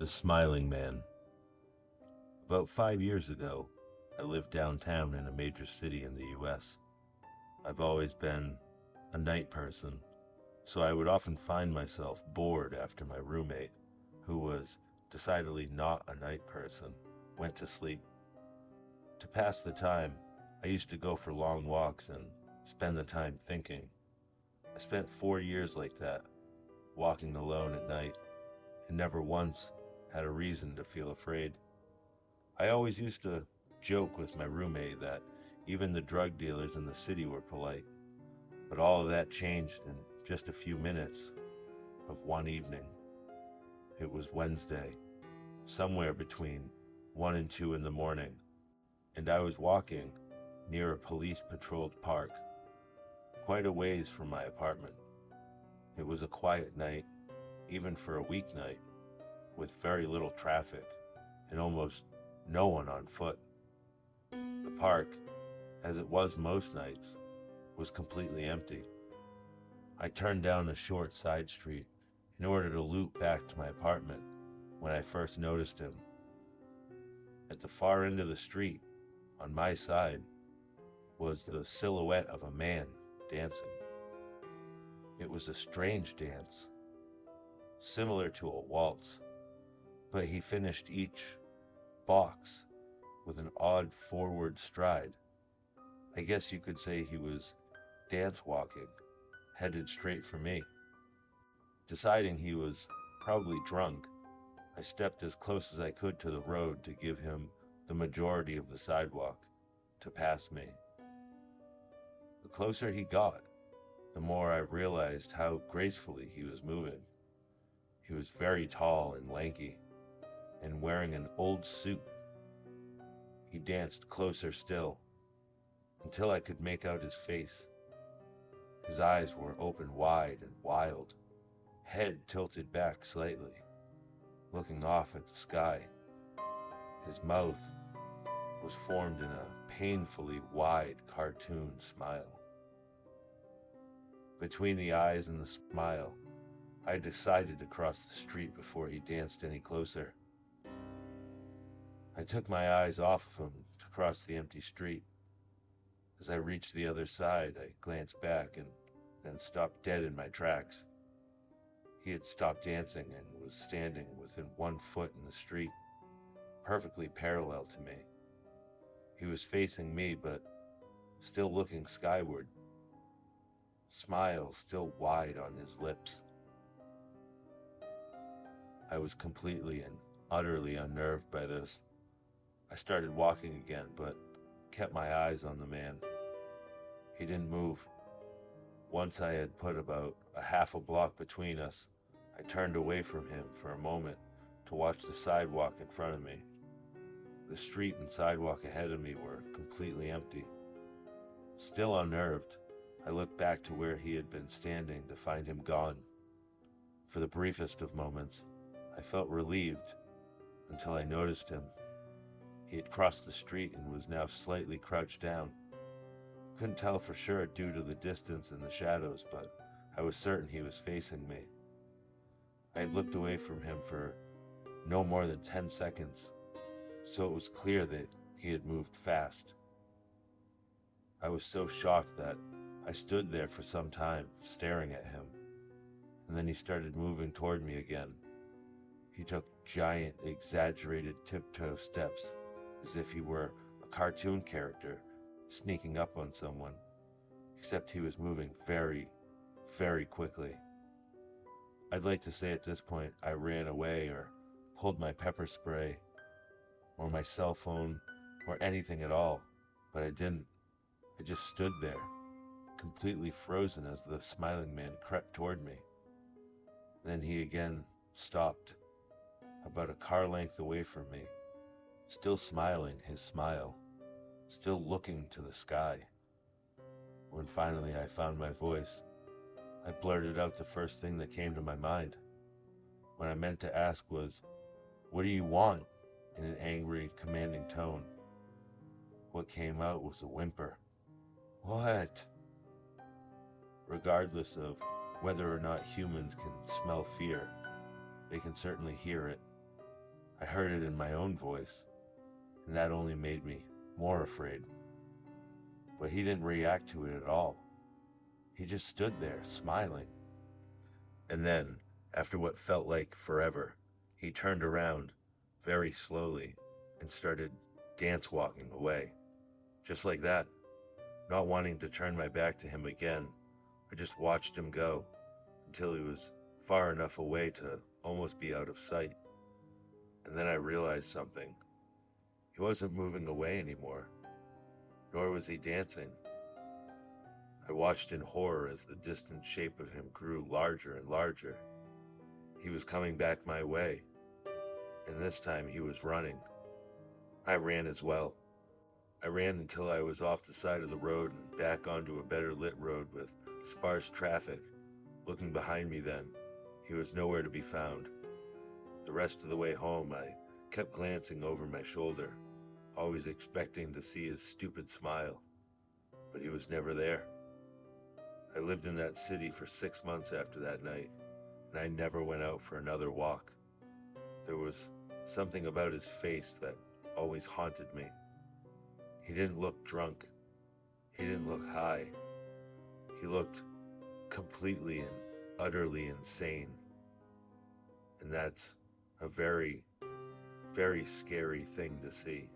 The Smiling Man. About 5 years ago, I lived downtown in a major city in the US. I've always been a night person, so I would often find myself bored after my roommate, who was decidedly not a night person, went to sleep. To pass the time, I used to go for long walks and spend the time thinking. I spent 4 years like that, walking alone at night, and never once had a reason to feel afraid. I always used to joke with my roommate that even the drug dealers in the city were polite, but all of that changed in just a few minutes of one evening. It was Wednesday, somewhere between 1 and 2 in the morning, and I was walking near a police patrolled park, quite a ways from my apartment. It was a quiet night, even for a weeknight, with very little traffic and almost no one on foot. The park, as it was most nights, was completely empty. I turned down a short side street in order to loop back to my apartment when I first noticed him. At the far end of the street, on my side, was the silhouette of a man dancing. It was a strange dance, similar to a waltz, but he finished each box with an odd forward stride. I guess you could say he was dance walking, headed straight for me. Deciding he was probably drunk, I stepped as close as I could to the road to give him the majority of the sidewalk to pass me. The closer he got, the more I realized how gracefully he was moving. He was very tall and lanky, and wearing an old suit. He danced closer still, until I could make out his face. His eyes were open wide and wild, head tilted back slightly, looking off at the sky. His mouth was formed in a painfully wide cartoon smile. Between the eyes and the smile, I decided to cross the street before he danced any closer. I took my eyes off of him to cross the empty street. As I reached the other side, I glanced back and then stopped dead in my tracks. He had stopped dancing and was standing within 1 foot in the street, perfectly parallel to me. He was facing me, but still looking skyward, smile still wide on his lips. I was completely and utterly unnerved by this. I started walking again, but kept my eyes on the man. He didn't move. Once I had put about a half a block between us, I turned away from him for a moment to watch the sidewalk in front of me. The street and sidewalk ahead of me were completely empty. Still unnerved, I looked back to where he had been standing to find him gone. For the briefest of moments, I felt relieved until I noticed him. He had crossed the street and was now slightly crouched down. Couldn't tell for sure due to the distance and the shadows, but I was certain he was facing me. I had looked away from him for no more than 10 seconds, so it was clear that he had moved fast. I was so shocked that I stood there for some time, staring at him, and then he started moving toward me again. He took giant, exaggerated tiptoe steps, as if he were a cartoon character sneaking up on someone, except he was moving very, very quickly. I'd like to say at this point I ran away or pulled my pepper spray or my cell phone or anything at all, but I didn't. I just stood there, completely frozen as the smiling man crept toward me. Then he again stopped, about a car length away from me, still smiling his smile, still looking to the sky. When finally I found my voice, I blurted out the first thing that came to my mind. What I meant to ask was, "What do you want?" in an angry, commanding tone. What came out was a whimper. "What?" Regardless of whether or not humans can smell fear, they can certainly hear it. I heard it in my own voice, and that only made me more afraid. But he didn't react to it at all. He just stood there, smiling. And then, after what felt like forever, he turned around very slowly and started dance walking away. Just like that, not wanting to turn my back to him again. I just watched him go until he was far enough away to almost be out of sight. And then I realized something. He wasn't moving away anymore, nor was he dancing. I watched in horror as the distant shape of him grew larger and larger. He was coming back my way, and this time he was running. I ran as well. I ran until I was off the side of the road and back onto a better lit road with sparse traffic. Looking behind me then, he was nowhere to be found. The rest of the way home, I kept glancing over my shoulder, always expecting to see his stupid smile, but he was never there. I lived in that city for 6 months after that night, and I never went out for another walk. There was something about his face that always haunted me. He didn't look drunk. He didn't look high. He looked completely and utterly insane. And that's a very, very scary thing to see.